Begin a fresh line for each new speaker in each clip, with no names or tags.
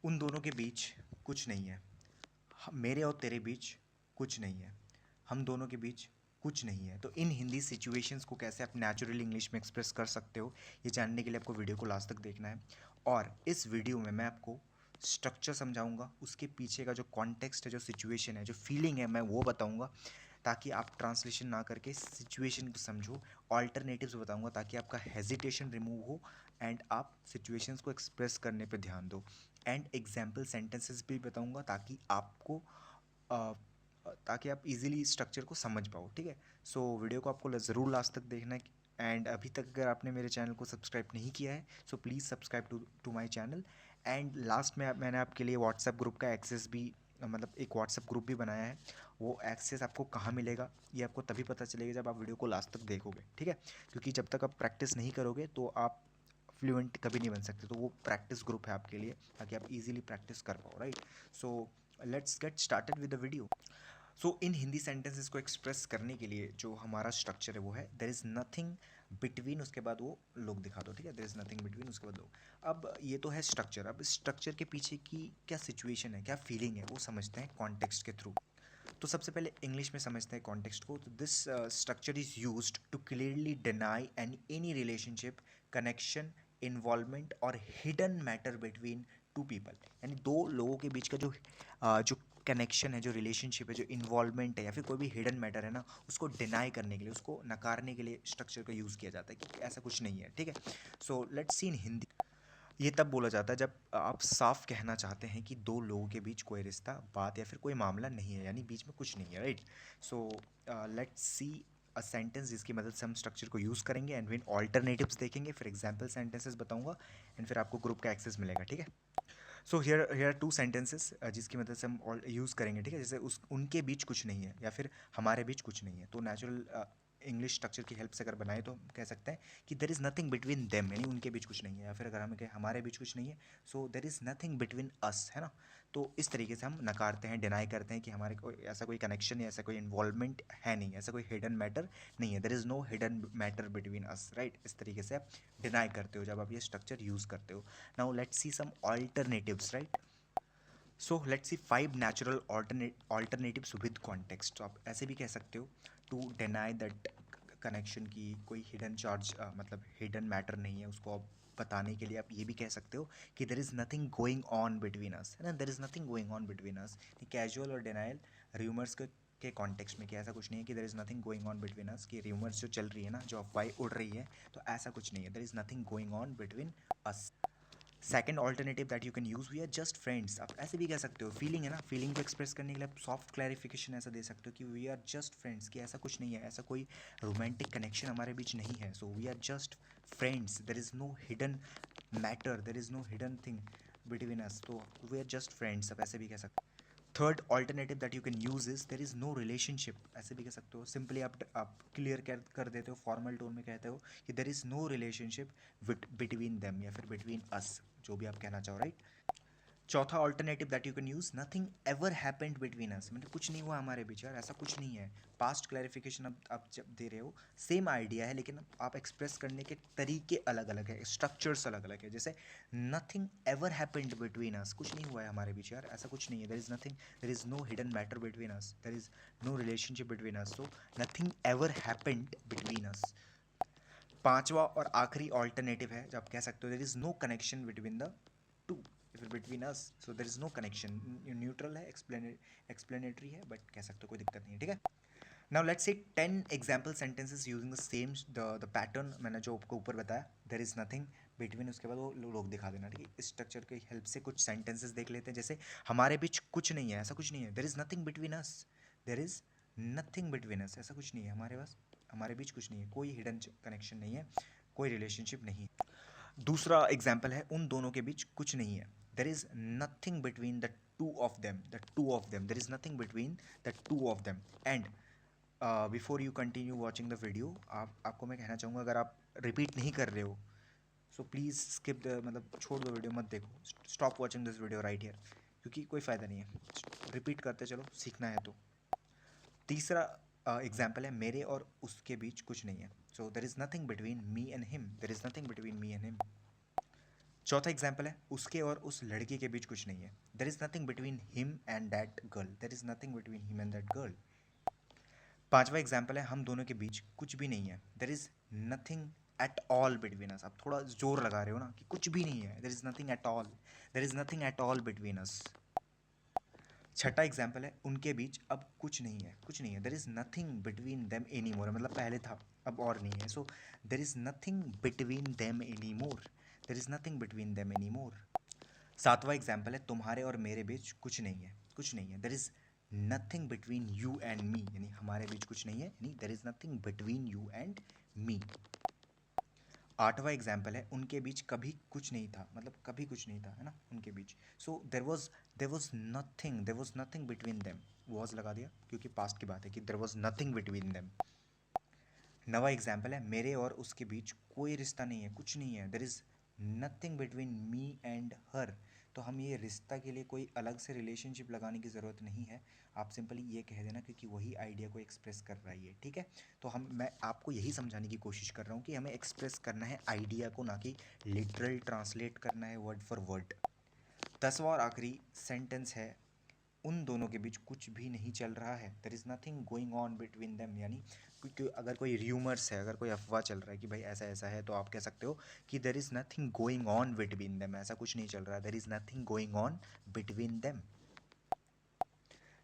उन दोनों के बीच कुछ नहीं है। मेरे और तेरे बीच कुछ नहीं है। हम दोनों के बीच कुछ नहीं है। तो इन हिंदी सिचुएशंस को कैसे आप नेचुरल इंग्लिश में एक्सप्रेस कर सकते हो, ये जानने के लिए आपको वीडियो को लास्ट तक देखना है। और इस वीडियो में मैं आपको स्ट्रक्चर समझाऊंगा, उसके पीछे का जो कॉन्टेक्स्ट है, जो सिचुएशन है, जो फीलिंग है, मैं वो बताऊंगा, ताकि आप ट्रांसलेशन ना करके सिचुएशन को समझो। ऑल्टरनेटिव्स बताऊंगा ताकि आपका हेजिटेशन रिमूव हो एंड आप सिचुएशंस को एक्सप्रेस करने पे ध्यान दो। एंड एग्जाम्पल सेंटेंसेस भी बताऊंगा ताकि आपको ताकि आप इजीली स्ट्रक्चर को समझ पाओ। ठीक है, सो वीडियो को आपको ज़रूर लास्ट तक देखना है। एंड अभी तक अगर आपने मेरे चैनल को सब्सक्राइब नहीं किया है so please subscribe to my channel. And last में मैंने आपके लिए व्हाट्सएप ग्रुप का एक्सेस भी, मतलब एक व्हाट्सएप ग्रुप भी बनाया है। वो एक्सेस आपको कहाँ मिलेगा ये आपको तभी पता चलेगा जब आप वीडियो को लास्ट तक देखोगे। ठीक है, क्योंकि जब तक आप प्रैक्टिस नहीं करोगे तो आप फ्लुएंट कभी नहीं बन सकते। तो वो प्रैक्टिस ग्रुप है आपके लिए ताकि आप इजीली प्रैक्टिस कर पाओ। Right, so let's get started with the video. So in Hindi sentences को एक्सप्रेस करने के लिए जो हमारा स्ट्रक्चर है वो है देयर इज़ नथिंग बिटवीन, उसके बाद वो लोग दिखा दो। ठीक है, देयर इज़ नथिंग बिटवीन, उसके बाद लोग। अब ये तो है स्ट्रक्चर। अब इस स्ट्रक्चर के पीछे की क्या सिचुएशन है, क्या फीलिंग है, वो समझते हैं कॉन्टेक्स्ट के थ्रू। तो सबसे पहले इंग्लिश में समझते हैं कॉन्टेक्स्ट को। तो this structure is used to clearly deny any relationship, connection, involvement और hidden matter between two people. यानी दो लोगों के बीच का जो कनेक्शन है, जो रिलेशनशिप है, जो इन्वॉल्वमेंट है या फिर कोई भी हिडन मैटर है ना, उसको डिनाई करने के लिए, उसको नकारने के लिए स्ट्रक्चर का यूज़ किया जाता है कि ऐसा कुछ नहीं है। ठीक है, सो लेट्स सी इन हिंदी। ये तब बोला जाता है जब आप साफ कहना चाहते हैं कि दो लोगों के बीच कोई रिश्ता, बात या फिर कोई मामला नहीं है, यानी बीच में कुछ नहीं है। Right, so let's C a sentence जिसकी मदद से हम स्ट्रक्चर को यूज़ करेंगे एंड फिर ऑल्टरनेटिव्स देखेंगे, फिर एग्जाम्पल सेंटेंसेस बताऊंगा एंड फिर आपको ग्रुप का एक्सेस मिलेगा। ठीक है, so here here two sentences जिसकी मदद से हम यूज़ करेंगे। ठीक है, जैसे उस उनके बीच कुछ नहीं है या फिर हमारे बीच कुछ नहीं है। तो नेचुरल इंग्लिश स्ट्रक्चर की हेल्प से अगर बनाए तो हम कह सकते हैं कि there is nothing between them, यानी उनके बीच कुछ नहीं है। या फिर अगर हमें कहें हमारे बीच कुछ नहीं है, so there is nothing between us, है ना। तो इस तरीके से हम नकारते हैं, डिनाई करते हैं कि हमारे कोई ऐसा कोई कनेक्शन या ऐसा कोई इन्वॉल्वमेंट है नहीं, ऐसा कोई हिडन मैटर नहीं है। There is no hidden matter between us. Right, इस तरीके से आप डिनाई करते हो जब आप ये स्ट्रक्चर यूज़ करते हो। Now let's see some alternatives. Right, so let's see 5 natural alternatives with context. तो आप ऐसे भी कह सकते हो टू डिनाई दैट कनेक्शन की कोई हिडन चार्ज, मतलब हिडन मैटर नहीं है, उसको आप बताने के लिए आप ये भी कह सकते हो कि there is nothing going on between us, है ना। देर is nothing going on between us, casual और डिनाइल र्यूमर्स के कॉन्टेक्स्ट में, कि ऐसा कुछ नहीं है कि there is nothing going on between अस, कि र्यूमर्स जो चल रही है ना, जो अफवाह उड़ रही है, तो ऐसा कुछ नहीं है। There is nothing going on between us. Second alternative that you can use, we are just friends. आप ऐसे भी कह सकते हो, फीलिंग है ना, फीलिंग को एक्सप्रेस करने के लिए आप सॉफ्ट क्लैरिफिकेशन ऐसा दे सकते हो कि वी आर जस्ट फ्रेंड्स, कि ऐसा कुछ नहीं है, ऐसा कोई रोमांटिक कनेक्शन हमारे बीच नहीं है। So we are just friends, there is no hidden matter, there is no hidden thing between us. तो वी आर जस्ट फ्रेंड्स, आप ऐसे भी कह सकते हो। Third alternative that you can use is there is no relationship, ऐसे भी कह सकते हो। सिंपली आप क्लियर कर देते हो, फॉर्मल टोन में कहते हो कि there is no relationship between them या फिर बिटवीन अस, जो भी आप कहना चाहो। राइट, चौथा alternative that you can use, nothing ever happened between अस, मतलब कुछ नहीं हुआ हमारे बीच, यार ऐसा कुछ नहीं है। पास्ट क्लैरिफिकेशन अब आप जब दे रहे हो, सेम आइडिया है लेकिन आप एक्सप्रेस करने के तरीके अलग अलग है, स्ट्रक्चर्स अलग अलग है। जैसे नथिंग एवर हैपेंड बिटवीन अस, कुछ नहीं हुआ है हमारे बीच, यार ऐसा कुछ नहीं है। There is nothing, there is no hidden matter between us, there is no relationship between us, so nothing ever happened between us. पांचवा और आखिरी ऑल्टरनेटिव है जब आप कह सकते हो there is no connection between the two, फिर between us, so there is no connection. Neutral है, एक्सप्लेनेटरी है, बट कह सकते हो कोई दिक्कत नहीं है। ठीक है, now let's say 10 example sentences using the same the pattern मैंने जो आपको ऊपर बताया, देर इज़ नथिंग बिटवीन, उसके बाद वो लोग दिखा देना। ठीक है, इस स्ट्रक्चर की हेल्प से कुछ सेंटेंसेस देख लेते हैं। जैसे हमारे बीच कुछ नहीं है, ऐसा कुछ नहीं है, there is nothing between us, there is nothing between अस, ऐसा कुछ नहीं है हमारे पास, हमारे बीच कुछ नहीं है, कोई हिडन कनेक्शन नहीं है, कोई रिलेशनशिप नहीं है। दूसरा एग्जाम्पल है उन दोनों के बीच कुछ नहीं है, there is nothing between the two of them, there is nothing between the two of them. And before you continue watching the video, आपको मैं कहना चाहूँगा अगर आप रिपीट नहीं कर रहे हो सो प्लीज़ स्किप द, मतलब छोड़ दो वीडियो, मत देखो, stop watching this video right here, क्योंकि कोई फ़ायदा नहीं है। रिपीट करते चलो, सीखना है तो। तीसरा एग्जाम्पल है मेरे और उसके बीच कुछ नहीं है, so there is nothing between me and him, there is nothing between me and him. चौथा एग्जाम्पल है, उसके और उस लड़के के बीच कुछ नहीं है, there is nothing between him and that girl, there is nothing between him and that girl. पांचवा एग्जाम्पल है, हम दोनों के बीच कुछ भी नहीं है, there is nothing at all between us. आप थोड़ा जोर लगा रहे हो ना कि कुछ भी नहीं है, there is nothing at all, there is nothing at all between us. छठा एग्जाम्पल है, उनके बीच अब कुछ नहीं है, कुछ नहीं है, there is nothing between them any more, मतलब पहले था अब और नहीं है, so there is nothing between them any more, there is nothing between them any more. सातवां एग्जाम्पल है, तुम्हारे और मेरे बीच कुछ नहीं है, कुछ नहीं है, there is nothing between you and me, यानी हमारे बीच कुछ नहीं है, यानी देर is nothing between you and me. आठवां एग्जाम्पल है, उनके बीच कभी कुछ नहीं था, मतलब कभी कुछ नहीं था, है ना, उनके बीच, so there was nothing between them, was लगा दिया क्योंकि पास्ट की बात है कि there was nothing between them. नवा एग्जाम्पल है, मेरे और उसके बीच कोई रिश्ता नहीं है, कुछ नहीं है, there is nothing between me and her. तो हम ये रिश्ता के लिए कोई अलग से रिलेशनशिप लगाने की ज़रूरत नहीं है, आप सिंपली ये कह देना क्योंकि वही आइडिया को एक्सप्रेस कर रहा है, ठीक है। तो मैं आपको यही समझाने की कोशिश कर रहा हूँ कि हमें एक्सप्रेस करना है आइडिया को, ना कि लिटरल ट्रांसलेट करना है वर्ड फॉर वर्ड। 10वां और आखिरी सेंटेंस है, उन दोनों के बीच कुछ भी नहीं चल रहा है, there is nothing going on between them, यानी क्योंकि अगर कोई र्यूमर्स है, अगर कोई अफवाह चल रहा है कि भाई ऐसा ऐसा है, तो आप कह सकते हो कि there is nothing going on between them, ऐसा कुछ नहीं चल रहा है, there is nothing going on between them.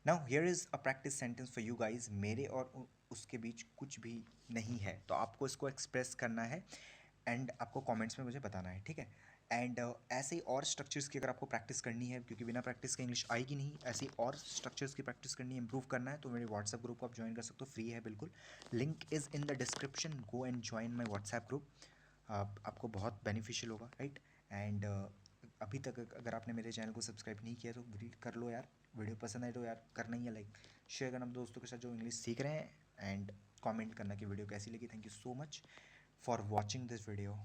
Now here is a practice sentence for you guys, मेरे और उसके बीच कुछ भी नहीं है, तो आपको इसको एक्सप्रेस करना है एंड आपको कमेंट्स में मुझे बताना है, ठीक है। एंड ऐसे ही और स्ट्रक्चर्स की अगर आपको प्रैक्टिस करनी है, क्योंकि बिना प्रैक्टिस के इंग्लिश आएगी नहीं, ऐसी और स्ट्रक्चर्स की प्रैक्टिस करनी है, इंप्रूव करना है, तो मेरे व्हाट्सएप ग्रुप को आप ज्वाइन कर सकते हो, फ्री है बिल्कुल, link is in the description, go and join my WhatsApp group. आपको बहुत बेनिफिशियल होगा, राइट। एंड अभी तक अगर आपने मेरे चैनल को सब्सक्राइब नहीं किया तो कर लो यार, वीडियो पसंद आए तो यार करना ही है, लाइक शेयर करना दोस्तों के साथ जो इंग्लिश सीख रहे हैं, एंड कमेंट करना कि वीडियो कैसी लगी। Thank you so much for watching this video.